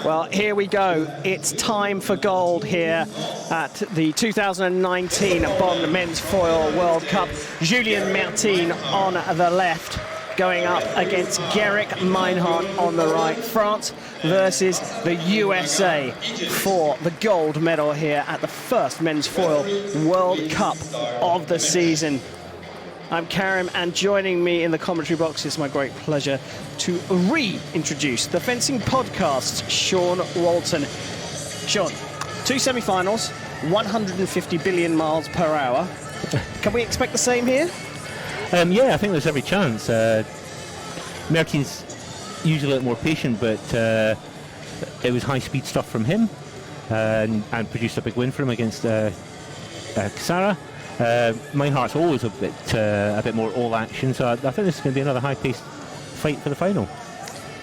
Well, here we go. It's time for gold here at the 2019 Bonn Men's Foil World Cup. Julien Mertine on the left, going up against Gerek Meinhardt on the right. France versus the USA for the gold medal here at the first Men's Foil World Cup of the season. I'm Karim, and joining me in the commentary box, it's my great pleasure to reintroduce the fencing podcast, Sean Walton. Sean, 2 semi-finals, 150 billion miles per hour. Can we expect the same here? Yeah, I think there's every chance. Mertine's usually a little more patient, but it was high-speed stuff from him and produced a big win for him against Sarah. Meinhardt's always a bit more all-action, so I think this is going to be another high-paced fight for the final.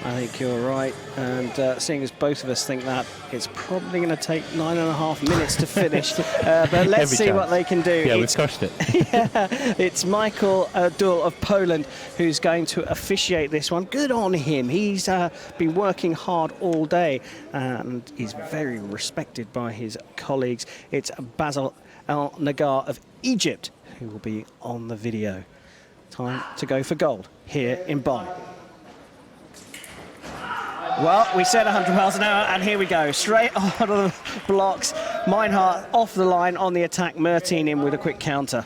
I think you're right, and seeing as both of us think that, it's probably going to take 9.5 minutes to finish, but let's see what they can do. Yeah, we've cursed it. Yeah, it's Michael Dull of Poland who's going to officiate this one. Good on him. He's been working hard all day, and he's very respected by his colleagues. It's Basil El Nagar of Egypt who will be on the video. Time to go for gold here in Bonn. Well, we said 100 miles an hour, and here we go. Straight out of the blocks. Meinhardt off the line on the attack. Mertine in with a quick counter.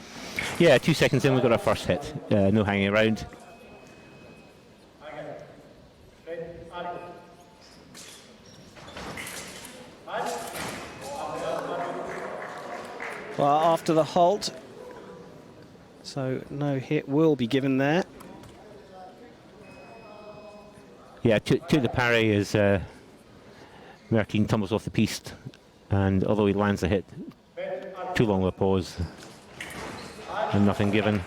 Yeah, 2 seconds in, we got our first hit. No hanging around. Well, after the halt, so no hit will be given there. Yeah, to the parry as Mertine tumbles off the piste, and although he lands the hit, too long of a pause and nothing given.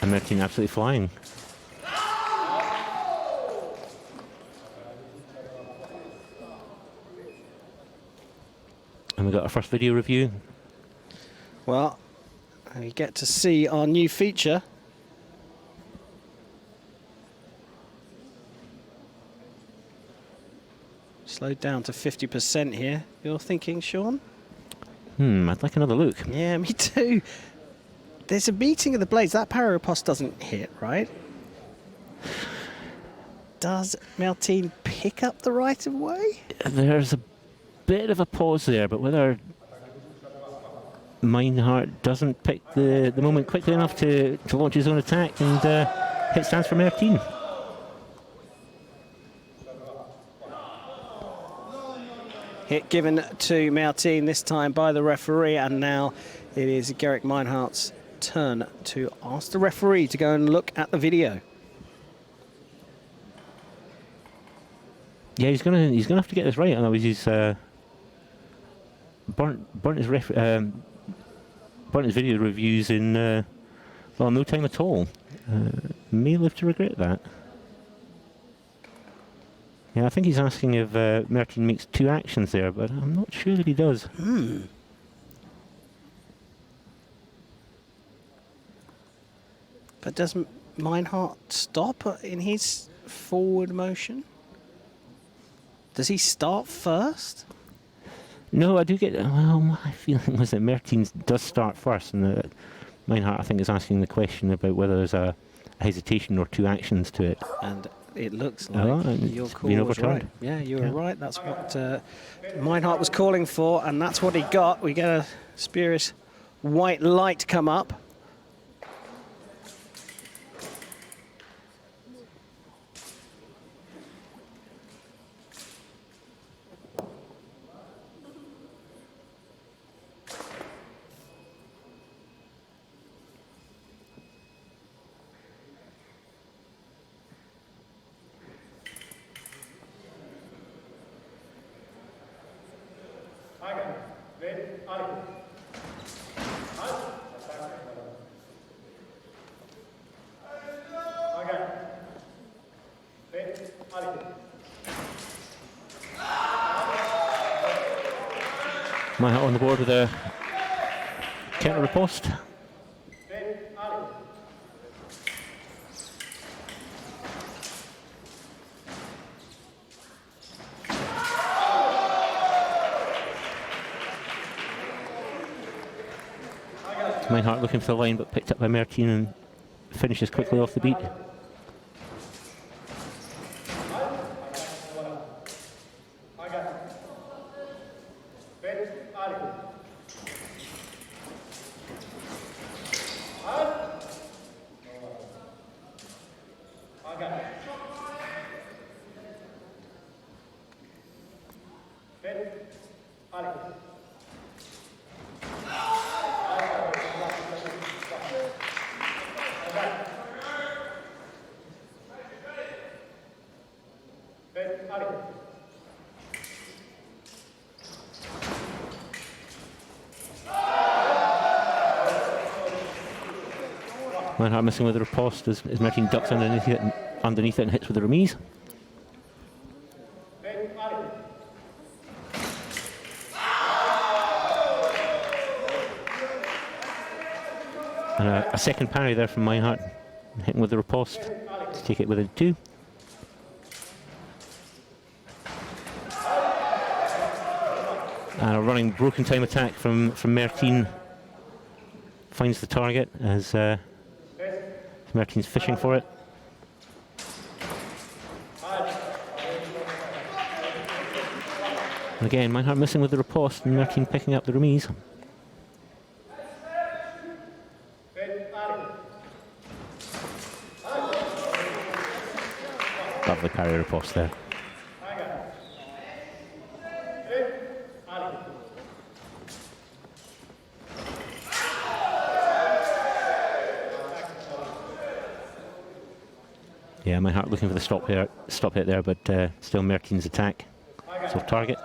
And Mertine absolutely flying. And we got our first video review. Well, we get to see our new feature. Slowed down to 50% here. You're thinking, Sean? I'd like another look. Yeah, me too. There's a meeting of the blades. That parry riposte doesn't hit, right? Does Mertine pick up the right of way? There's a bit of a pause there, but whether Meinhardt doesn't pick the moment quickly enough to launch his own attack, and hit stands for Mertine. Hit given to Mertine this time by the referee, and now it is Gerek Meinhardt's turn to ask the referee to go and look at the video. Yeah, he's gonna have to get this right, otherwise he's burnt his video reviews in well, no time at all. May live to regret that. Yeah, I think he's asking if Mertine makes 2 actions there, but I'm not sure that he does. But does Meinhardt stop in his forward motion? Does he start first? No, I do get. Well, my feeling was that Mertine does start first, and Meinhardt, I think, is asking the question about whether there's a hesitation or 2 actions to it. And it looks like your call was right. Yeah, you were right. That's what Meinhardt was calling for, and that's what he got. We get a spurious white light come up. Meinhardt on the board with a counter riposte. Meinhardt looking for the line, but picked up by Mertine and finishes quickly off the beat. Meinhardt missing with the riposte as Mertine ducks underneath it and hits with the remise. And a second parry there from Meinhardt, hitting with the riposte to take it within 2. And a running broken time attack from Mertine finds the target as Mertine's fishing for it. And again, Meinhardt missing with the riposte and Mertine picking up the remise. Lovely parry riposte there. Yeah, Meinhardt looking for the stop hit there, but still Mertine's attack. So target.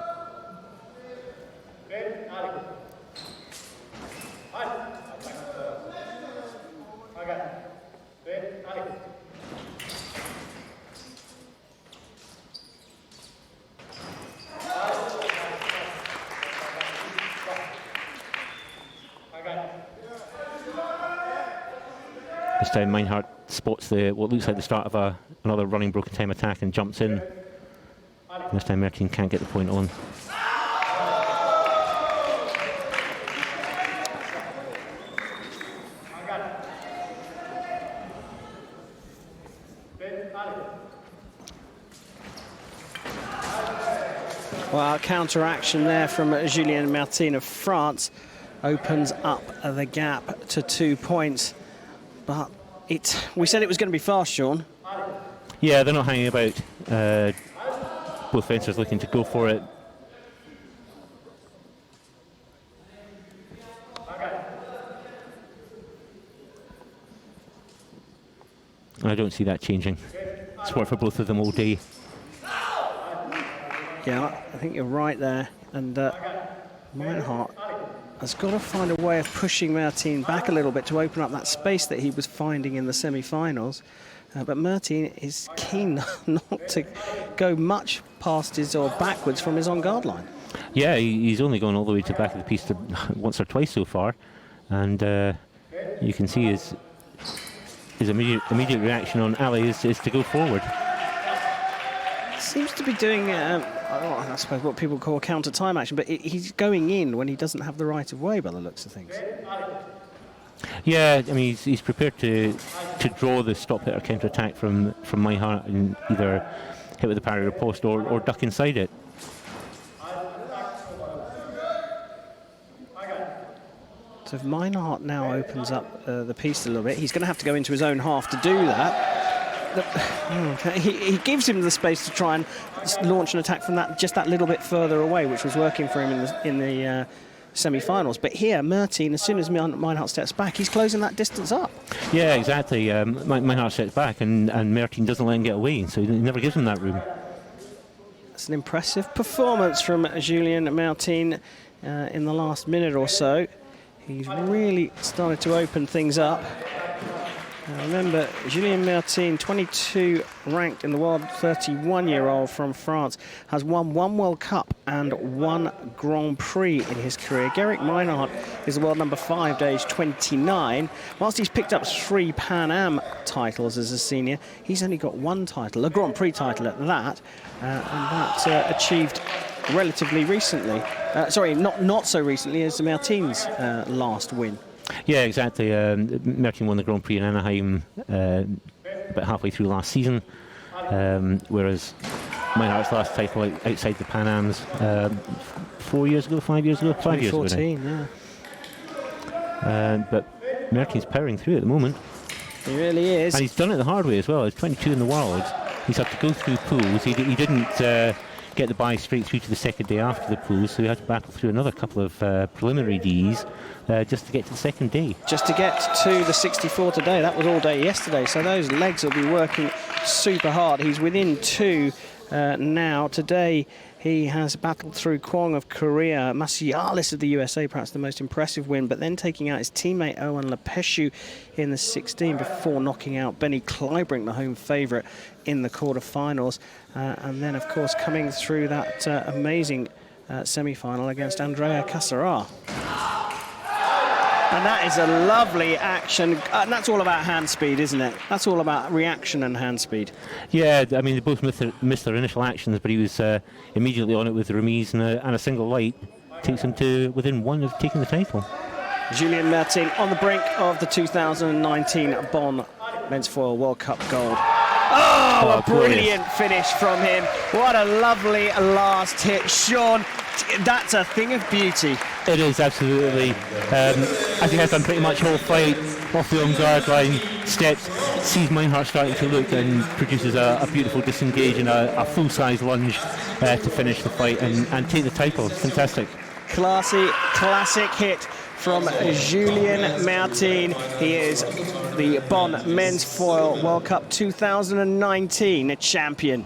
This time Meinhardt spots what looks like the start of another running broken time attack and jumps in. This time Mertine can't get the point on. Well, counter-action there from Julien Mertine of France opens up the gap to 2 points. But we said it was going to be fast, Sean. Yeah, they're not hanging about. Both fencers looking to go for it. I don't see that changing. It's worked for both of them all day. Yeah, I think you're right there. And Meinhardt has got to find a way of pushing Mertine back a little bit to open up that space that he was finding in the semi-finals. But Mertine is keen not to go much past his or backwards from his on-guard line. Yeah, he's only gone all the way to the back of the piece once or twice so far. And you can see his immediate reaction on Ali is to go forward. Seems to be doing, I suppose, what people call counter-time action, but he's going in when he doesn't have the right of way by the looks of things. Yeah, I mean, he's prepared to draw the stop hit or counter attack from Meinhardt and either hit with the parry or post or duck inside it. So if Meinhardt now opens up the piece a little bit, he's going to have to go into his own half to do that. He gives him the space to try and launch an attack from just that little bit further away, which was working for him in the semi-finals. But here, Mertine, as soon as Meinhardt steps back, he's closing that distance up. Yeah, exactly. Meinhardt steps back and Mertine doesn't let him get away, so he never gives him that room. It's an impressive performance from Julien Mertine in the last minute or so. He's really started to open things up. Remember, Julien Mertine, 22 ranked in the world, 31-year-old from France, has won 1 World Cup and 1 Grand Prix in his career. Gerek Meinhardt is the world number 5 at age 29. Whilst he's picked up 3 Pan Am titles as a senior, he's only got 1 title, a Grand Prix title at that, and that achieved relatively recently. Sorry, not so recently as Mertine's last win. Yeah, exactly. Mertine won the Grand Prix in Anaheim about halfway through last season, whereas Meinhardt's last title outside the Pan Ams 5 years ago. 2014, yeah. But Mertine's powering through at the moment. He really is. And he's done it the hard way as well. He's 22 in the world. He's had to go through pools. He didn't get the bye straight through to the second day after the pools, so he had to battle through another couple of preliminary Ds just to get to the second day. Just to get to the 64 today. That was all day yesterday, so those legs will be working super hard. He's within 2 now. Today he has battled through Kwong of Korea, Masialis of the USA, perhaps the most impressive win, but then taking out his teammate Owen Lepeshu in the 16 before knocking out Benny Kleibrink, the home favourite, in the quarter-finals. And then, of course, coming through that amazing semi-final against Andrea Casarar. And that is a lovely action. And that's all about hand speed, isn't it? That's all about reaction and hand speed. Yeah, I mean, they both missed their initial actions, but he was immediately on it with the remise, and a single light takes him to within 1 of taking the title. Julien Mertine on the brink of the 2019 Bonn Men's Foil World Cup gold. Oh, a brilliant finish from him. What a lovely last hit. Sean, that's a thing of beauty. It is, absolutely. As he has done pretty much all fight, off the on-guard line, steps, sees Meinhardt starting to look and produces a beautiful disengage and a full-size lunge to finish the fight and take the title. Fantastic. Classy, classic hit from Julien Mertine. He is the Bonn Men's Foil World Cup 2019 champion.